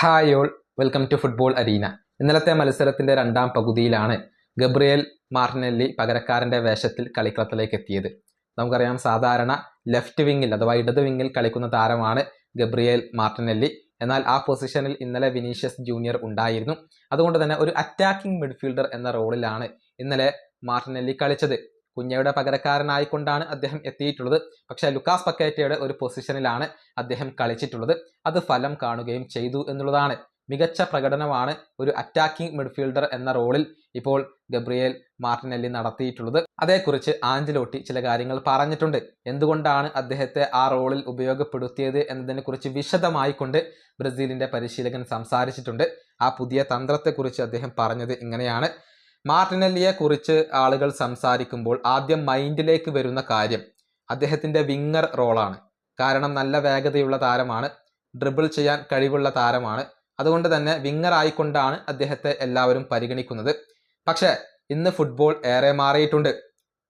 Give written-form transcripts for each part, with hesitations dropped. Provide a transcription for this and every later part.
Hi all, welcome to football arena. ഇന്നലത്തെ മത്സരത്തിന്റെ രണ്ടാം പകുതിയിലാണ് ഗബ്രിയേൽ മാർട്ടിനെല്ലി പകരക്കാരന്റെ വേഷത്തിൽ കളിക്കളത്തിലേക്ക് എത്തിയത്. നമുക്കറിയാം, സാധാരണ ലെഫ്റ്റ് വിങ്ങിൽ അഥവാ ഇടത് വിങ്ങിൽ കളിക്കുന്ന താരമാണ് ഗബ്രിയേൽ മാർട്ടിനെല്ലി. എന്നാൽ ആ പൊസിഷനിൽ ഇന്നലെ വിനീഷ്യസ് ജൂനിയർ ഉണ്ടായിരുന്നു. അതുകൊണ്ട് തന്നെ ഒരു അറ്റാക്കിംഗ് മിഡ്ഫീൽഡർ എന്ന റോളിലാണ് ഇന്നലെ മാർട്ടിനെല്ലി കളിച്ചത്. കുഞ്ഞയുടെ പകരക്കാരനായിക്കൊണ്ടാണ് അദ്ദേഹം എത്തിയിട്ടുള്ളത്. പക്ഷേ ലുക്കാസ് പക്കേറ്റയുടെ ഒരു പൊസിഷനിലാണ് അദ്ദേഹം കളിച്ചിട്ടുള്ളത്. അത് ഫലം കാണുകയും ചെയ്തു എന്നുള്ളതാണ്. മികച്ച പ്രകടനമാണ് ഒരു അറ്റാക്കിംഗ് മിഡ്ഫീൽഡർ എന്ന റോളിൽ ഇപ്പോൾ ഗബ്രിയേൽ മാർട്ടിനെല്ലി നടത്തിയിട്ടുള്ളത്. അതേക്കുറിച്ച് ആഞ്ചലോട്ടി ചില കാര്യങ്ങൾ പറഞ്ഞിട്ടുണ്ട്. എന്തുകൊണ്ടാണ് അദ്ദേഹത്തെ ആ റോളിൽ ഉപയോഗപ്പെടുത്തിയത് എന്നതിനെ കുറിച്ച് വിശദമായിക്കൊണ്ട് ബ്രസീലിന്റെ പരിശീലകൻ സംസാരിച്ചിട്ടുണ്ട്. ആ പുതിയ തന്ത്രത്തെക്കുറിച്ച് അദ്ദേഹം പറഞ്ഞത് ഇങ്ങനെയാണ്: മാർട്ടിനെല്ലിയെ കുറിച്ച് ആളുകൾ സംസാരിക്കുമ്പോൾ ആദ്യം മൈൻഡിലേക്ക് വരുന്ന കാര്യം അദ്ദേഹത്തിന്റെ വിങ്ങർ റോളാണ്. കാരണം നല്ല വേഗതയുള്ള താരമാണ്, ഡ്രിബിൾ ചെയ്യാൻ കഴിവുള്ള താരമാണ്. അതുകൊണ്ട് തന്നെ വിങ്ങർ ആയിക്കൊണ്ടാണ് അദ്ദേഹത്തെ എല്ലാവരും പരിഗണിക്കുന്നത്. പക്ഷേ ഇന്ന് ഫുട്ബോൾ ഏറെ മാറിയിട്ടുണ്ട്.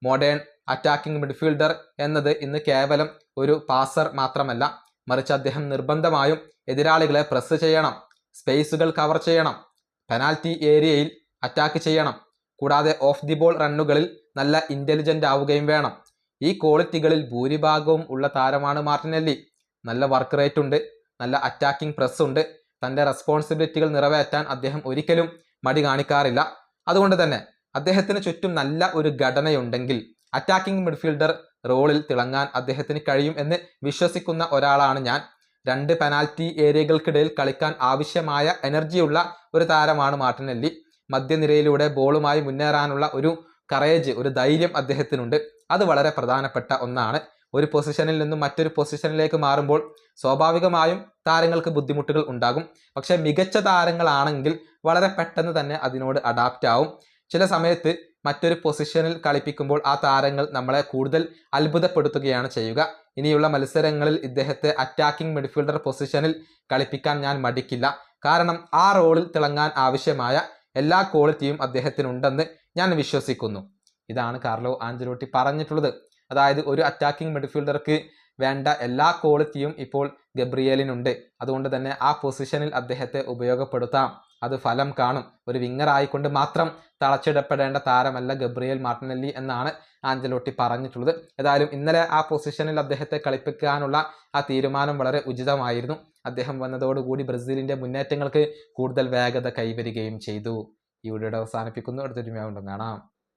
മോഡേൺ അറ്റാക്കിംഗ് മിഡ്ഫീൽഡർ എന്നത് ഇന്ന് കേവലം ഒരു പാസർ മാത്രമല്ല, മറിച്ച് അദ്ദേഹം നിർബന്ധമായും എതിരാളികളെ പ്രസ് ചെയ്യണം, സ്പേസുകൾ കവർ ചെയ്യണം, പെനാൽറ്റി ഏരിയയിൽ അറ്റാക്ക് ചെയ്യണം, കൂടാതെ ഓഫ് ദി ബോൾ റണ്ണുകളിൽ നല്ല ഇന്റലിജന്റ് ആവുകയും വേണം. ഈ ക്വാളിറ്റികളിൽ ഭൂരിഭാഗവും ഉള്ള താരമാണ് മാർട്ടിനെല്ലി. നല്ല വർക്ക് റേറ്റ് ഉണ്ട്, നല്ല അറ്റാക്കിംഗ് പ്രസ് ഉണ്ട്. തൻ്റെ റെസ്പോൺസിബിലിറ്റികൾ നിറവേറ്റാൻ അദ്ദേഹം ഒരിക്കലും മടി കാണിക്കാറില്ല. അതുകൊണ്ട് തന്നെ അദ്ദേഹത്തിന് ചുറ്റും നല്ല ഒരു ഘടനയുണ്ടെങ്കിൽ അറ്റാക്കിംഗ് മിഡ്ഫീൽഡർ റോളിൽ തിളങ്ങാൻ അദ്ദേഹത്തിന് കഴിയും എന്ന് വിശ്വസിക്കുന്ന ഒരാളാണ് ഞാൻ. 2 പെനാൽറ്റി ഏരിയകൾക്കിടയിൽ കളിക്കാൻ ആവശ്യമായ എനർജിയുള്ള ഒരു താരമാണ് മാർട്ടിനെല്ലി. മധ്യനിരയിലൂടെ ബോളുമായി മുന്നേറാനുള്ള ഒരു കറേജ്, ഒരു ധൈര്യം അദ്ദേഹത്തിനുണ്ട്. അത് വളരെ പ്രധാനപ്പെട്ട ഒന്നാണ്. ഒരു പൊസിഷനിൽ നിന്നും മറ്റൊരു പൊസിഷനിലേക്ക് മാറുമ്പോൾ സ്വാഭാവികമായും താരങ്ങൾക്ക് ബുദ്ധിമുട്ടുകൾ ഉണ്ടാകും. പക്ഷെ മികച്ച താരങ്ങളാണെങ്കിൽ വളരെ പെട്ടെന്ന് തന്നെ അതിനോട് അഡാപ്റ്റ് ആവും. ചില സമയത്ത് മറ്റൊരു പൊസിഷനിൽ കളിപ്പിക്കുമ്പോൾ ആ താരങ്ങൾ നമ്മളെ കൂടുതൽ അത്ഭുതപ്പെടുത്തുകയാണ് ചെയ്യുക. ഇനിയുള്ള മത്സരങ്ങളിൽ ഇദ്ദേഹത്തെ അറ്റാക്കിംഗ് മിഡ്ഫീൽഡർ പൊസിഷനിൽ കളിപ്പിക്കാൻ ഞാൻ മടിക്കില്ല. കാരണം ആ റോളിൽ തിളങ്ങാൻ ആവശ്യമായ എല്ലാ ക്വാളിറ്റിയും അദ്ദേഹത്തിനുണ്ടെന്ന് ഞാൻ വിശ്വസിക്കുന്നു. ഇതാണ് കാർലോ ആഞ്ചലോട്ടി പറഞ്ഞിട്ടുള്ളത്. അതായത് ഒരു അറ്റാക്കിംഗ് മിഡ്ഫീൽഡർക്ക് വേണ്ട എല്ലാ ക്വാളിറ്റിയും ഇപ്പോൾ ഗബ്രിയേലിനുണ്ട്. അതുകൊണ്ട് തന്നെ ആ പൊസിഷനിൽ അദ്ദേഹത്തെ ഉപയോഗപ്പെടുത്താം, അത് ഫലം കാണും. ഒരു വിങ്ങർ ആയിക്കൊണ്ട് മാത്രം തളച്ചിടപ്പെടേണ്ട താരമല്ല ഗബ്രിയേൽ മാർട്ടിനെല്ലി എന്നാണ് ആഞ്ചലോട്ടി പറഞ്ഞിട്ടുള്ളത്. ഏതായാലും ഇന്നലെ ആ പൊസിഷനിൽ അദ്ദേഹത്തെ കളിപ്പിക്കാനുള്ള ആ തീരുമാനം വളരെ ഉചിതമായിരുന്നു. അദ്ദേഹം വന്നതോടുകൂടി ബ്രസീലിന്റെ മുന്നേറ്റങ്ങൾക്ക് കൂടുതൽ വേഗത കൈവരികയും ചെയ്തു. ഈ വീഡിയോയുടെ അവസാനിപ്പിക്കുന്നു. അടുത്തൊരു വീഡിയോ കാണാം.